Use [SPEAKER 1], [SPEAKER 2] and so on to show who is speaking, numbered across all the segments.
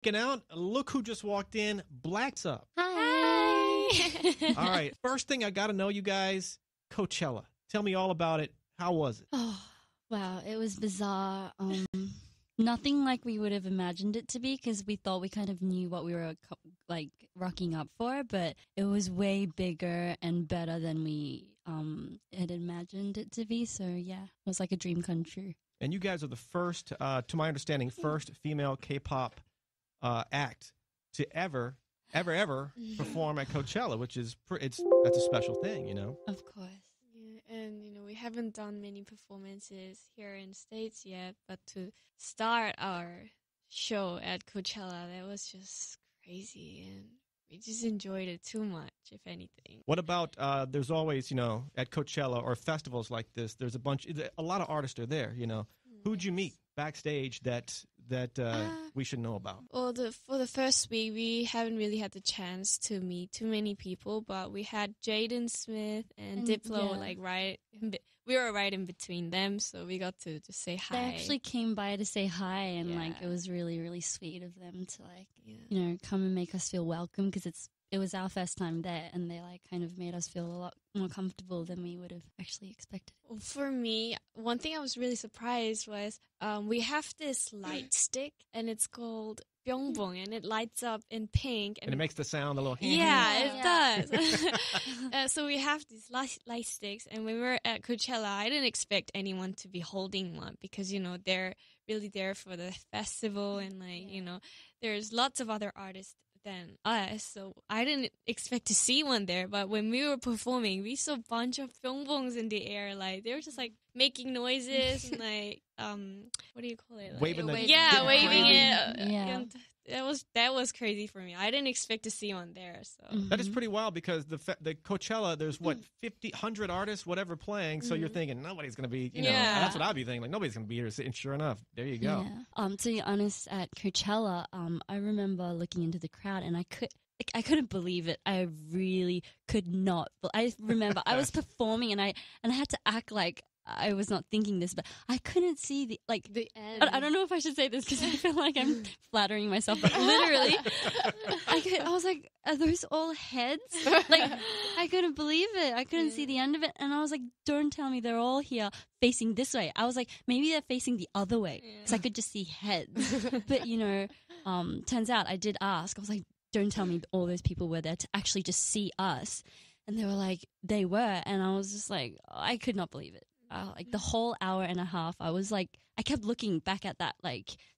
[SPEAKER 1] Get out. Look who just walked in. Black's up.
[SPEAKER 2] Hi.
[SPEAKER 1] All right. First thing I got to know, you guys, Coachella. Tell me all about it. How was it?
[SPEAKER 2] Oh, wow. It was bizarre. Nothing like we would have imagined it to be because we thought we kind of knew what we were like rocking up for, but it was way bigger and better than we had imagined it to be. So yeah, it was like a dream come true.
[SPEAKER 1] And you guys are the first, to my understanding, first female K-pop act to ever perform at Coachella, which is that's a special thing, you know.
[SPEAKER 2] Of course.
[SPEAKER 3] Yeah, and we haven't done many performances here in States yet, but to start our show at Coachella, that was just crazy, and we just enjoyed it too much, if anything.
[SPEAKER 1] What about there's always, at Coachella or festivals like this, there's a lot of artists are there, Who'd you meet backstage that we should know about?
[SPEAKER 3] Well, for the first week, we haven't really had the chance to meet too many people, but we had Jaden Smith and Diplo, we were right in between them, so we got to just say hi.
[SPEAKER 2] They actually came by to say hi, and it was really, really sweet of them to come and make us feel welcome because it was our first time there, and they kind of made us feel a lot more comfortable than we would have actually expected.
[SPEAKER 3] Well, for me, one thing I was really surprised was we have this light stick, and it's called Byongbong, and it lights up in pink.
[SPEAKER 1] And it makes the sound a little hand.
[SPEAKER 3] Yeah, it does. So we have these light sticks, and when we were at Coachella, I didn't expect anyone to be holding one because, they're really there for the festival, and there's lots of other artists than us, so I didn't expect to see one there. But when we were performing, we saw a bunch of Byongbongs in the air. They were just making noises and what do you call it?
[SPEAKER 1] Waving
[SPEAKER 3] waving it.
[SPEAKER 2] Yeah.
[SPEAKER 3] That was crazy for me. I didn't expect to see one there. So
[SPEAKER 1] that is pretty wild because the Coachella, there's 50, 100 artists, whatever playing. So you're thinking nobody's going to be, that's what I'd be thinking. Nobody's going to be here sitting. Sure enough, there you go.
[SPEAKER 2] Yeah. To be honest, at Coachella, I remember looking into the crowd and I couldn't believe it. I really could not. But I remember I was performing and I had to act like I was not thinking this, but I couldn't see the end. I don't know if I should say this because I feel like I'm flattering myself, but literally, I was like, are those all heads? I couldn't believe it. I couldn't see the end of it. And I was like, don't tell me they're all here facing this way. I was like, maybe they're facing the other way because I could just see heads. But, turns out I did ask. I was like, don't tell me all those people were there to actually just see us. And they were like, they were. And I was just like, I could not believe it. The whole hour and a half, I was like, I kept looking back at that,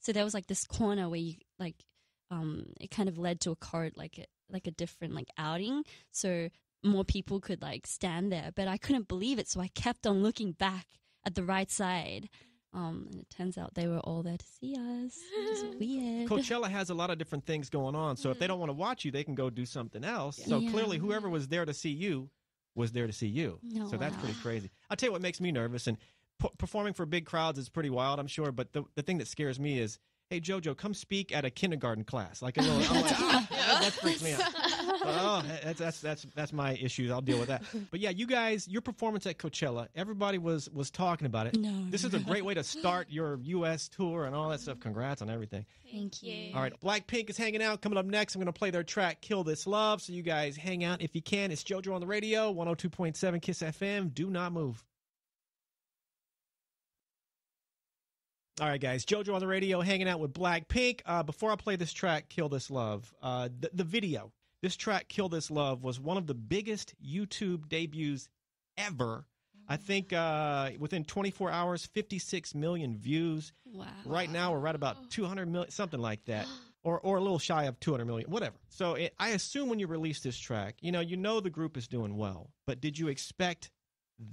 [SPEAKER 2] so there was this corner where you it kind of led to a corridor, like a different outing, so more people could stand there, but I couldn't believe it, so I kept on looking back at the right side. And it turns out they were all there to see us, which is weird.
[SPEAKER 1] Coachella has a lot of different things going on, so if they don't want to watch you, they can go do something else. So clearly, whoever was there to see you was there to see you. So that's pretty crazy. I'll tell you what makes me nervous, and performing for big crowds is pretty wild, I'm sure, but the thing that scares me is, hey, Jojo, come speak at a kindergarten class. I'm like, that freaks me out. Oh, that's my issue. I'll deal with that. But yeah, you guys, your performance at Coachella, everybody was talking about it.
[SPEAKER 2] No.
[SPEAKER 1] This is a great way to start your U.S. tour and all that stuff. Congrats on everything.
[SPEAKER 2] Thank you.
[SPEAKER 1] All right, BLACKPINK is hanging out. Coming up next, I'm going to play their track, Kill This Love. So you guys hang out if you can. It's Jojo on the radio, 102.7 KIIS-Fm. Do not move. All right, guys, Jojo on the radio, hanging out with BLACKPINK. Before I play this track, Kill This Love, the video, this track, Kill This Love, was one of the biggest YouTube debuts ever. I think within 24 hours, 56 million views.
[SPEAKER 2] Wow.
[SPEAKER 1] Right now, we're right about 200 million, something like that, or a little shy of 200 million, whatever. So I assume when you release this track, you know the group is doing well, but did you expect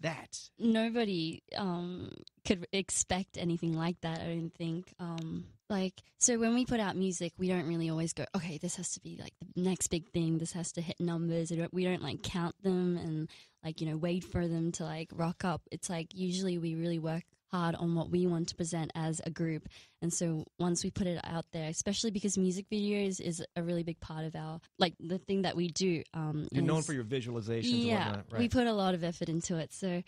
[SPEAKER 1] that?
[SPEAKER 2] Nobody could expect anything like that, I don't think. So when we put out music, we don't really always go, okay, this has to be the next big thing, this has to hit numbers. We don't count them and wait for them to rock up. It's usually we really work hard on what we want to present as a group, And so once we put it out there, especially because music videos is a really big part of our, like, the thing that we do.
[SPEAKER 1] You're known for your visualizations and whatnot, right?
[SPEAKER 2] We put a lot of effort into it. So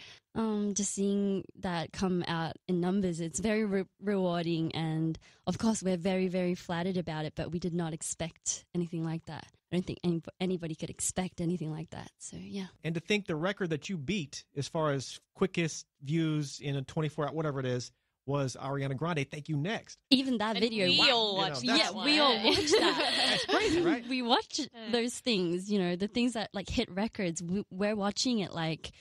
[SPEAKER 2] just seeing that come out in numbers, it's very rewarding. And of course, we're very, very flattered about it, but we did not expect anything like that. I don't think anybody could expect anything like that. So, yeah.
[SPEAKER 1] And to think the record that you beat as far as quickest views in a 24-hour, whatever it is, was Ariana Grande, Thank You Next.
[SPEAKER 2] Even that video.
[SPEAKER 3] We all watched that.
[SPEAKER 2] Yeah, we all watched that.
[SPEAKER 1] That's crazy, right?
[SPEAKER 2] We watch those things, you know, the things that like hit records. We're watching it like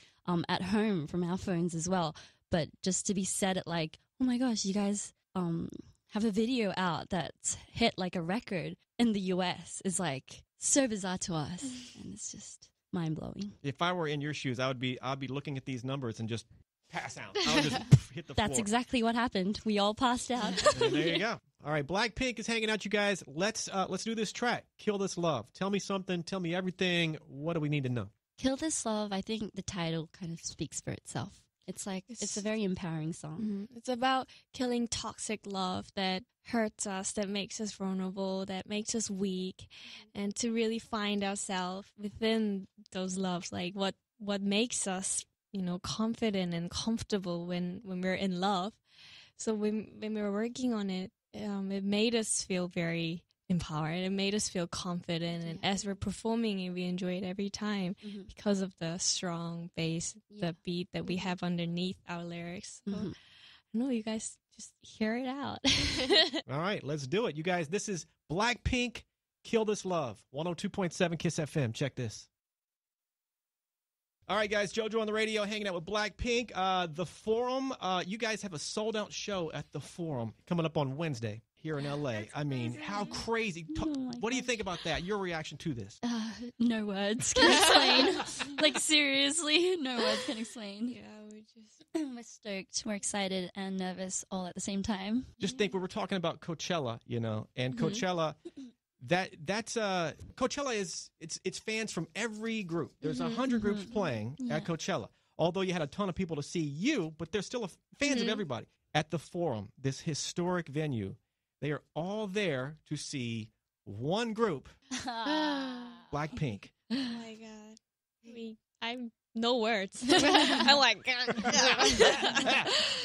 [SPEAKER 2] at home from our phones as well. But just to be said at like, oh my gosh, you guys have a video out that's hit like a record in the US is like so bizarre to us. And it's just mind-blowing.
[SPEAKER 1] If I were in your shoes, I'd be looking at these numbers and just pass out. I would just hit the floor.
[SPEAKER 2] That's exactly what happened. We all passed out.
[SPEAKER 1] And there you go. All right, BLACKPINK is hanging out, you guys. Let's do this track, Kill This Love. Tell me something. Tell me everything. What do we need to know?
[SPEAKER 2] Kill This Love, I think the title kind of speaks for itself. It's like, it's a very empowering song.
[SPEAKER 3] It's about killing toxic love that hurts us, that makes us vulnerable, that makes us weak, and to really find ourselves within those loves, like what makes us, you know, confident and comfortable when we're in love. So when we were working on it, it made us feel very empowered. It made us feel confident, and as we're performing it, we enjoy it every time because of the strong bass, the beat that we have underneath our lyrics. So, I know you guys just hear it out.
[SPEAKER 1] All right, let's do it. You guys, this is BLACKPINK, Kill This Love, 102.7 KIIS-Fm. Check this. All right, guys, Jojo on the radio, hanging out with BLACKPINK. The Forum, you guys have a sold-out show at the Forum coming up on Wednesday here in L.A. I mean, how crazy. What do you think about that? Your reaction to this?
[SPEAKER 2] No words can explain. Like, seriously, no words can explain.
[SPEAKER 3] Yeah,
[SPEAKER 2] we're stoked, we're excited, and nervous all at the same time.
[SPEAKER 1] Just think, we were talking about Coachella, you know, and Coachella... That's Coachella is it's fans from every group. There's 100 groups playing at Coachella. Although you had a ton of people to see you, but there's still fans of everybody. At the Forum, this historic venue, they are all there to see one group, BLACKPINK.
[SPEAKER 3] Oh my god, I'm no words. I'm like,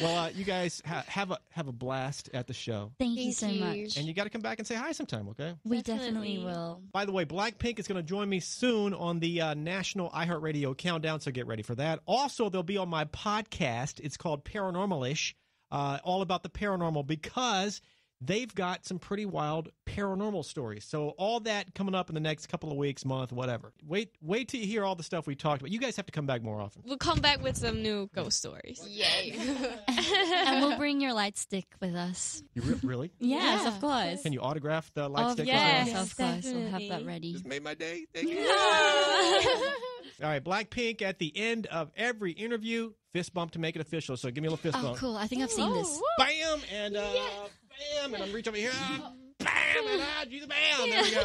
[SPEAKER 1] well, you guys have a blast at the show.
[SPEAKER 2] Thank you so much.
[SPEAKER 1] And you got to come back and say hi sometime, okay?
[SPEAKER 2] We definitely will.
[SPEAKER 1] By the way, BLACKPINK is going to join me soon on the National iHeartRadio Countdown, so get ready for that. Also, they'll be on my podcast. It's called Paranormal-ish, all about the paranormal, because they've got some pretty wild paranormal stories. So all that coming up in the next couple of weeks, month, whatever. Wait till you hear all the stuff we talked about. You guys have to come back more often.
[SPEAKER 3] We'll come back with some new ghost stories.
[SPEAKER 4] Yay.
[SPEAKER 2] And we'll bring your light stick with us.
[SPEAKER 1] You really?
[SPEAKER 2] Yes, of course.
[SPEAKER 1] Can you autograph the light stick?
[SPEAKER 2] Yes,
[SPEAKER 1] with us?
[SPEAKER 2] of course. We'll have that ready.
[SPEAKER 1] Just made my day. Thank you. All right, BLACKPINK at the end of every interview, fist bump to make it official. So give me a little fist bump.
[SPEAKER 2] Oh, cool. I think I've seen this.
[SPEAKER 1] Bam! And bam! And I'm reach over here. Bam! And Jesus, bam! There we go.